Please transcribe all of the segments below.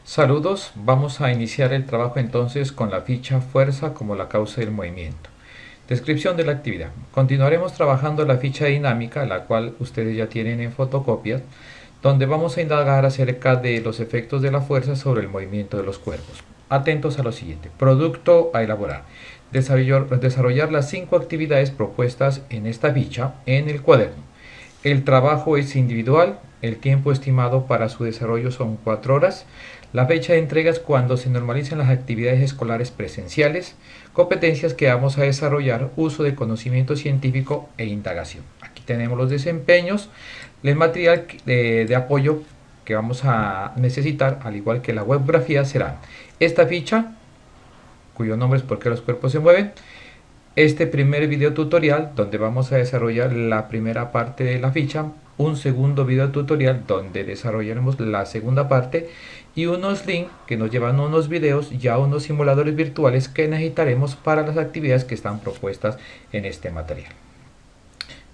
Saludos, vamos a iniciar el trabajo entonces con la ficha fuerza como la causa del movimiento. Descripción de la actividad. Continuaremos trabajando la ficha dinámica, la cual ustedes ya tienen en fotocopias, donde vamos a indagar acerca de los efectos de la fuerza sobre el movimiento de los cuerpos. Atentos a lo siguiente. Producto a elaborar. Desarrollar las 5 actividades propuestas en esta ficha en el cuaderno. El trabajo es individual, el tiempo estimado para su desarrollo son 4 horas. La fecha de entrega es cuando se normalicen las actividades escolares presenciales. Competencias que vamos a desarrollar, uso de conocimiento científico e indagación. Aquí tenemos los desempeños, el material de apoyo que vamos a necesitar, al igual que la webgrafía, será esta ficha, cuyo nombre es ¿Por qué los cuerpos se mueven?, este primer video tutorial donde vamos a desarrollar la primera parte de la ficha, un segundo video tutorial donde desarrollaremos la segunda parte y unos links que nos llevan a unos videos y a unos simuladores virtuales que necesitaremos para las actividades que están propuestas en este material.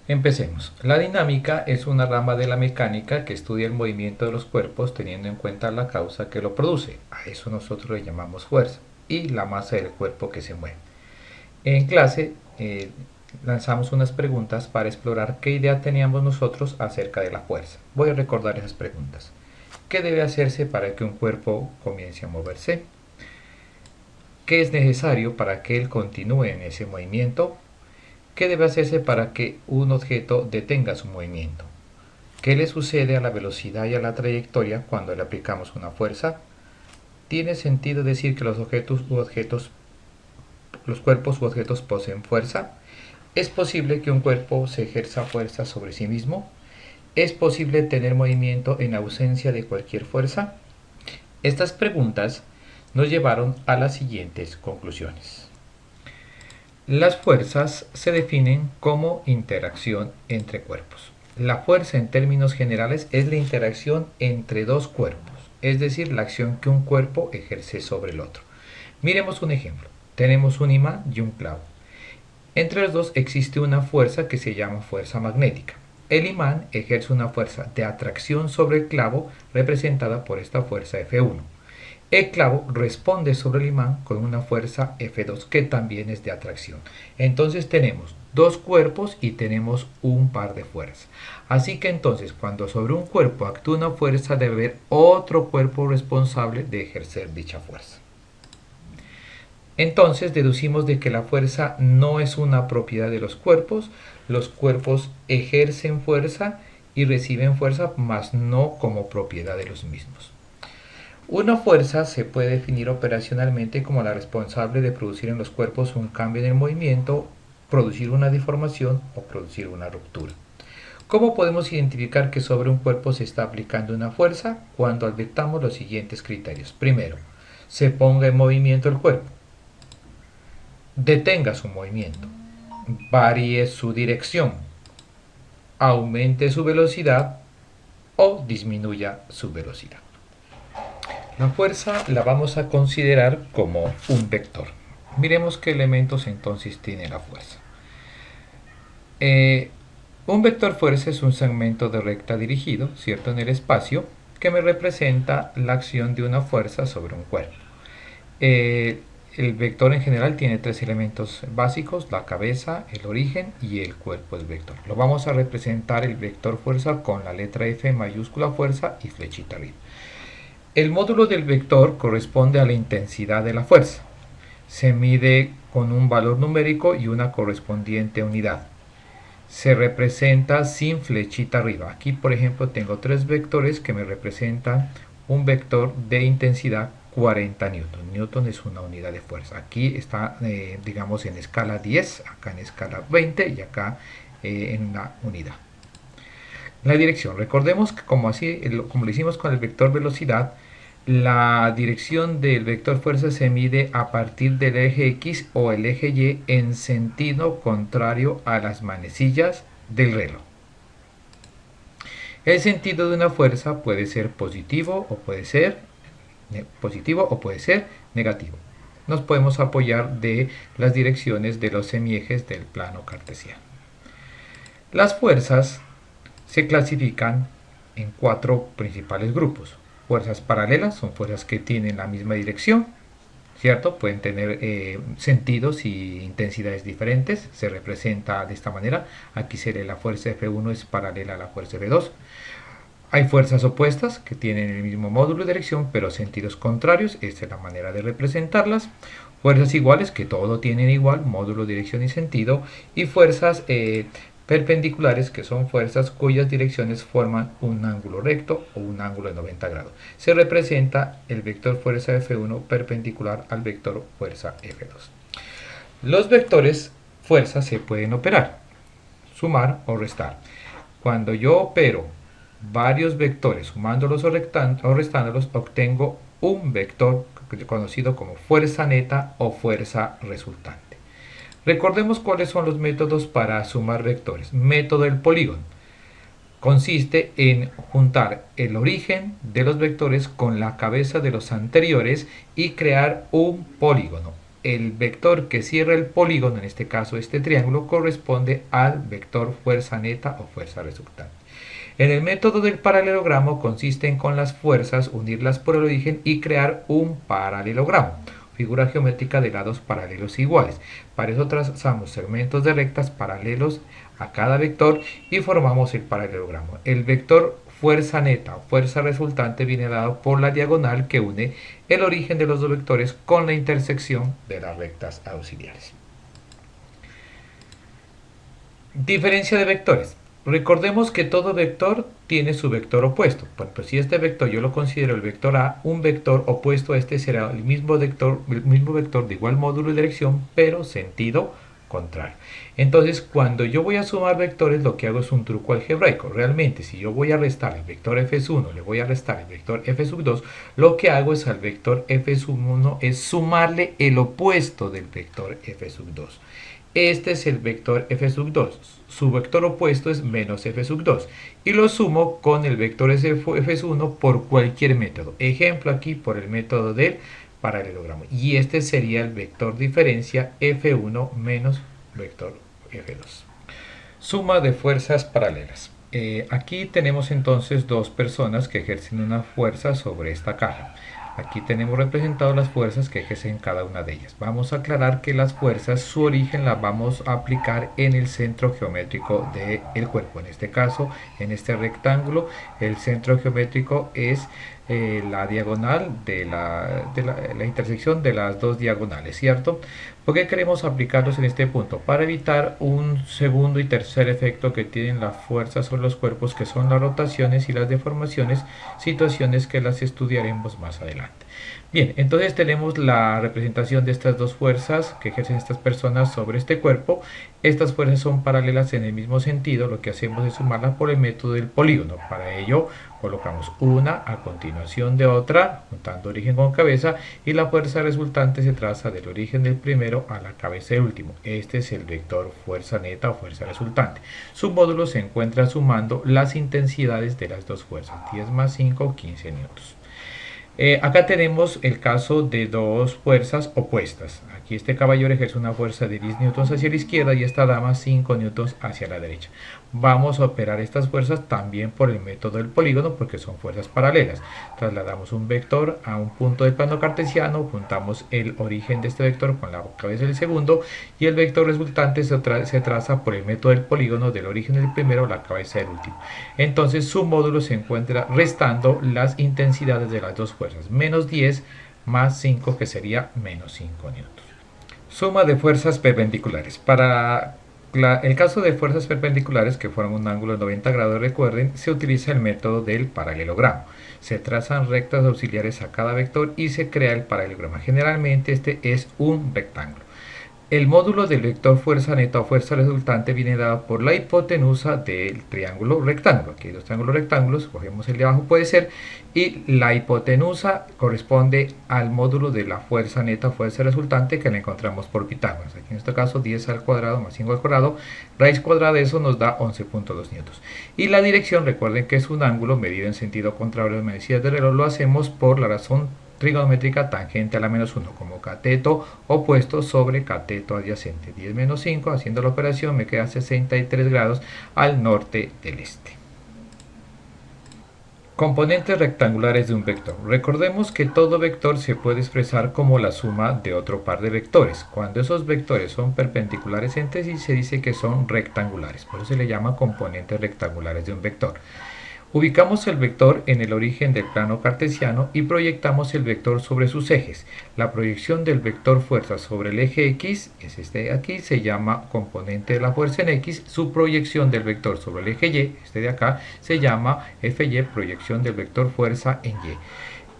Empecemos. La dinámica es una rama de la mecánica que estudia el movimiento de los cuerpos teniendo en cuenta la causa que lo produce. A eso nosotros le llamamos fuerza y la masa del cuerpo que se mueve. En clase lanzamos unas preguntas para explorar qué idea teníamos nosotros acerca de la fuerza. Voy a recordar esas preguntas. ¿Qué debe hacerse para que un cuerpo comience a moverse? ¿Qué es necesario para que él continúe en ese movimiento? ¿Qué debe hacerse para que un objeto detenga su movimiento? ¿Qué le sucede a la velocidad y a la trayectoria cuando le aplicamos una fuerza? ¿Tiene sentido decir que los cuerpos u objetos poseen fuerza? ¿Es posible que un cuerpo se ejerza fuerza sobre sí mismo? ¿Es posible tener movimiento en ausencia de cualquier fuerza? Estas preguntas nos llevaron a las siguientes conclusiones. Las fuerzas se definen como interacción entre cuerpos. La fuerza en términos generales es la interacción entre dos cuerpos, es decir, la acción que un cuerpo ejerce sobre el otro. Miremos un ejemplo. Tenemos un imán y un clavo. Entre los dos existe una fuerza que se llama fuerza magnética. El imán ejerce una fuerza de atracción sobre el clavo representada por esta fuerza F1. El clavo responde sobre el imán con una fuerza F2 que también es de atracción. Entonces tenemos dos cuerpos y tenemos un par de fuerzas. Así que entonces cuando sobre un cuerpo actúa una fuerza debe haber otro cuerpo responsable de ejercer dicha fuerza. Entonces deducimos de que la fuerza no es una propiedad de los cuerpos ejercen fuerza y reciben fuerza, mas no como propiedad de los mismos. Una fuerza se puede definir operacionalmente como la responsable de producir en los cuerpos un cambio en el movimiento, producir una deformación o producir una ruptura. ¿Cómo podemos identificar que sobre un cuerpo se está aplicando una fuerza? Cuando advirtamos los siguientes criterios. Primero, se ponga en movimiento el cuerpo. Detenga su movimiento, varíe su dirección, aumente su velocidad o disminuya su velocidad. La fuerza la vamos a considerar como un vector. Miremos qué elementos entonces tiene la fuerza. Un vector fuerza es un segmento de recta dirigido, ¿cierto?, en el espacio, que me representa la acción de una fuerza sobre un cuerpo. El vector en general tiene 3 elementos básicos: la cabeza, el origen y el cuerpo del vector. Lo vamos a representar el vector fuerza con la letra F mayúscula fuerza y flechita arriba. El módulo del vector corresponde a la intensidad de la fuerza. Se mide con un valor numérico y una correspondiente unidad. Se representa sin flechita arriba. Aquí, por ejemplo, tengo 3 vectores que me representan un vector de intensidad 40 newton. Newton es una unidad de fuerza. Aquí está, digamos, en escala 10, acá en escala 20 y acá en una unidad. La dirección. Recordemos que como lo hicimos con el vector velocidad, la dirección del vector fuerza se mide a partir del eje X o el eje Y en sentido contrario a las manecillas del reloj. El sentido de una fuerza puede ser positivo o puede ser negativo. Nos podemos apoyar de las direcciones de los semiejes del plano cartesiano. Las fuerzas se clasifican en 4 principales grupos. Fuerzas paralelas son fuerzas que tienen la misma dirección, ¿cierto? Pueden tener sentidos y intensidades diferentes, se representa de esta manera. Aquí sería la fuerza F1 es paralela a la fuerza F2. Hay fuerzas opuestas que tienen el mismo módulo y dirección pero sentidos contrarios, esta es la manera de representarlas. Fuerzas iguales que todo tienen igual, módulo, dirección y sentido. Y fuerzas perpendiculares que son fuerzas cuyas direcciones forman un ángulo recto o un ángulo de 90 grados. Se representa el vector fuerza F1 perpendicular al vector fuerza F2. Los vectores fuerza se pueden operar, sumar o restar. Cuando yo opero varios vectores sumándolos o restándolos, obtengo un vector conocido como fuerza neta o fuerza resultante. Recordemos cuáles son los métodos para sumar vectores. Método del polígono. Consiste en juntar el origen de los vectores con la cabeza de los anteriores y crear un polígono. El vector que cierra el polígono, en este caso este triángulo, corresponde al vector fuerza neta o fuerza resultante. En el método del paralelogramo consiste en con las fuerzas unirlas por el origen y crear un paralelogramo, figura geométrica de lados paralelos iguales. Para eso trazamos segmentos de rectas paralelos a cada vector y formamos el paralelogramo. El vector fuerza neta o fuerza resultante viene dado por la diagonal que une el origen de los dos vectores con la intersección de las rectas auxiliares. Diferencia de vectores. Recordemos que todo vector tiene su vector opuesto. Por ejemplo, si este vector yo lo considero el vector A, un vector opuesto a este será el mismo vector de igual módulo y dirección, pero sentido contrario. Entonces, cuando yo voy a sumar vectores, lo que hago es un truco algebraico. Realmente, si yo voy a restar el vector f1, le voy a restar el vector f2, lo que hago es al vector f1 es sumarle el opuesto del vector f2. Este es el vector f2. Su vector opuesto es menos f2. Y lo sumo con el vector f1 por cualquier método. Ejemplo aquí por el método del paralelogramo. Y este sería el vector diferencia f1 menos vector f2. Suma de fuerzas paralelas. Aquí tenemos entonces dos personas que ejercen una fuerza sobre esta caja. Aquí tenemos representadas las fuerzas que ejercen cada una de ellas. Vamos a aclarar que las fuerzas, su origen la vamos a aplicar en el centro geométrico del cuerpo. En este caso, en este rectángulo, el centro geométrico es la diagonal de la intersección de las dos diagonales, ¿cierto? ¿Por qué queremos aplicarlos en este punto? Para evitar un segundo y tercer efecto que tienen las fuerzas sobre los cuerpos, que son las rotaciones y las deformaciones, situaciones que las estudiaremos más adelante. Bien, entonces tenemos la representación de estas dos fuerzas que ejercen estas personas sobre este cuerpo. Estas fuerzas son paralelas en el mismo sentido, lo que hacemos es sumarlas por el método del polígono. Para ello colocamos una a continuación de otra, juntando origen con cabeza, y la fuerza resultante se traza del origen del primero a la cabeza del último. Este es el vector fuerza neta o fuerza resultante. Su módulo se encuentra sumando las intensidades de las dos fuerzas, 10 más 5, 15 newtons. Acá tenemos el caso de dos fuerzas opuestas. Aquí este caballero ejerce una fuerza de 10 newtons hacia la izquierda y esta dama 5 newtons hacia la derecha. Vamos a operar estas fuerzas también por el método del polígono porque son fuerzas paralelas. Trasladamos un vector a un punto del plano cartesiano, juntamos el origen de este vector con la cabeza del segundo y el vector resultante se traza por el método del polígono del origen del primero a la cabeza del último. Entonces su módulo se encuentra restando las intensidades de las dos fuerzas, menos 10 más 5 que sería menos 5 newtons. Suma de fuerzas perpendiculares. Para el caso de fuerzas perpendiculares que forman un ángulo de 90 grados, recuerden, se utiliza el método del paralelogramo. Se trazan rectas auxiliares a cada vector y se crea el paralelogramo. Generalmente este es un rectángulo. El módulo del vector fuerza neta o fuerza resultante viene dado por la hipotenusa del triángulo rectángulo. Aquí hay dos triángulos rectángulos, cogemos el de abajo, puede ser, y la hipotenusa corresponde al módulo de la fuerza neta o fuerza resultante que la encontramos por Pitágoras. Aquí en este caso 10 al cuadrado más 5 al cuadrado, raíz cuadrada de eso nos da 11.2 newtons. Y la dirección, recuerden que es un ángulo medido en sentido contrario a las manecillas del reloj, lo hacemos por la razón trigonométrica tangente a la menos 1, como cateto opuesto sobre cateto adyacente. 10 menos 5, haciendo la operación me queda 63 grados al norte del este. Componentes rectangulares de un vector. Recordemos que todo vector se puede expresar como la suma de otro par de vectores. Cuando esos vectores son perpendiculares entre sí, se dice que son rectangulares. Por eso se le llama componentes rectangulares de un vector. Ubicamos el vector en el origen del plano cartesiano y proyectamos el vector sobre sus ejes. La proyección del vector fuerza sobre el eje X, es este de aquí, se llama componente de la fuerza en X. Su proyección del vector sobre el eje Y, este de acá, se llama Fy, proyección del vector fuerza en Y.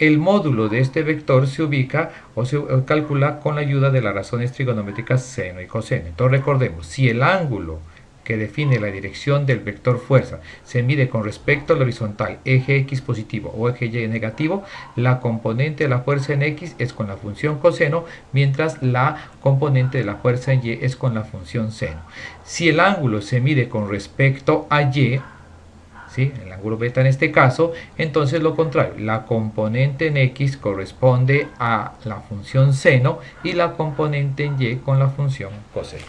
El módulo de este vector se ubica o se calcula con la ayuda de las razones trigonométricas seno y coseno. Entonces recordemos, si el ángulo que define la dirección del vector fuerza se mide con respecto al horizontal eje X positivo o eje Y negativo, la componente de la fuerza en X es con la función coseno, mientras la componente de la fuerza en Y es con la función seno. Si el ángulo se mide con respecto a Y, ¿sí?, el ángulo beta en este caso, entonces lo contrario, la componente en X corresponde a la función seno y la componente en Y con la función coseno.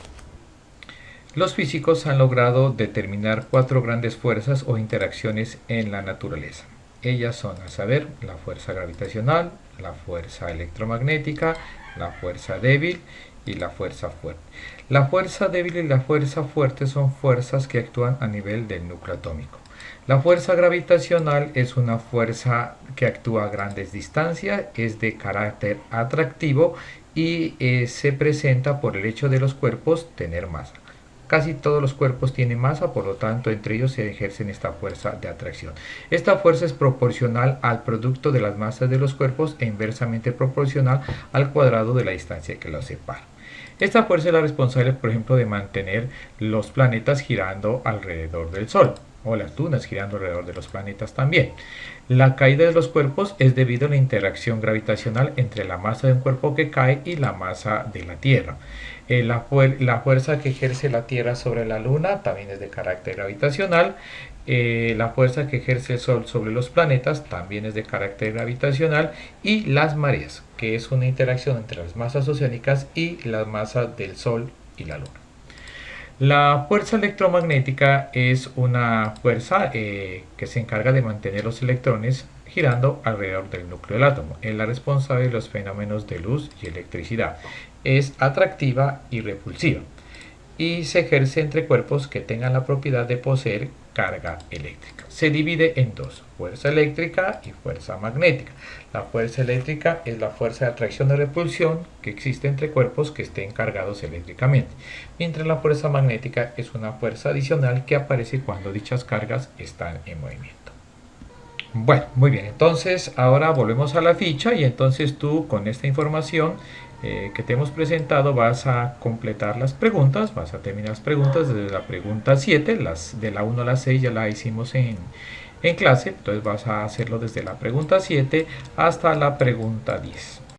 Los físicos han logrado determinar 4 grandes fuerzas o interacciones en la naturaleza. Ellas son, a saber, la fuerza gravitacional, la fuerza electromagnética, la fuerza débil y la fuerza fuerte. La fuerza débil y la fuerza fuerte son fuerzas que actúan a nivel del núcleo atómico. La fuerza gravitacional es una fuerza que actúa a grandes distancias, es de carácter atractivo y se presenta por el hecho de los cuerpos tener masa. Casi todos los cuerpos tienen masa, por lo tanto entre ellos se ejercen esta fuerza de atracción. Esta fuerza es proporcional al producto de las masas de los cuerpos e inversamente proporcional al cuadrado de la distancia que los separa. Esta fuerza es la responsable, por ejemplo, de mantener los planetas girando alrededor del Sol, o las lunas girando alrededor de los planetas también. La caída de los cuerpos es debido a la interacción gravitacional entre la masa de un cuerpo que cae y la masa de la Tierra. La fuerza que ejerce la Tierra sobre la Luna también es de carácter gravitacional. La fuerza que ejerce el Sol sobre los planetas también es de carácter gravitacional. Y las mareas, que es una interacción entre las masas oceánicas y las masas del Sol y la Luna. La fuerza electromagnética es una fuerza que se encarga de mantener los electrones girando alrededor del núcleo del átomo. Es la responsable de los fenómenos de luz y electricidad. Es atractiva y repulsiva y se ejerce entre cuerpos que tengan la propiedad de poseer carga eléctrica. Se divide en dos, fuerza eléctrica y fuerza magnética. La fuerza eléctrica es la fuerza de atracción y repulsión que existe entre cuerpos que estén cargados eléctricamente, mientras la fuerza magnética es una fuerza adicional que aparece cuando dichas cargas están en movimiento. Bueno, muy bien, entonces ahora volvemos a la ficha y entonces tú con esta información que te hemos presentado vas a completar las preguntas, vas a terminar las preguntas desde la pregunta 7, las de la 1 a la 6 ya la hicimos en clase, entonces vas a hacerlo desde la pregunta 7 hasta la pregunta 10.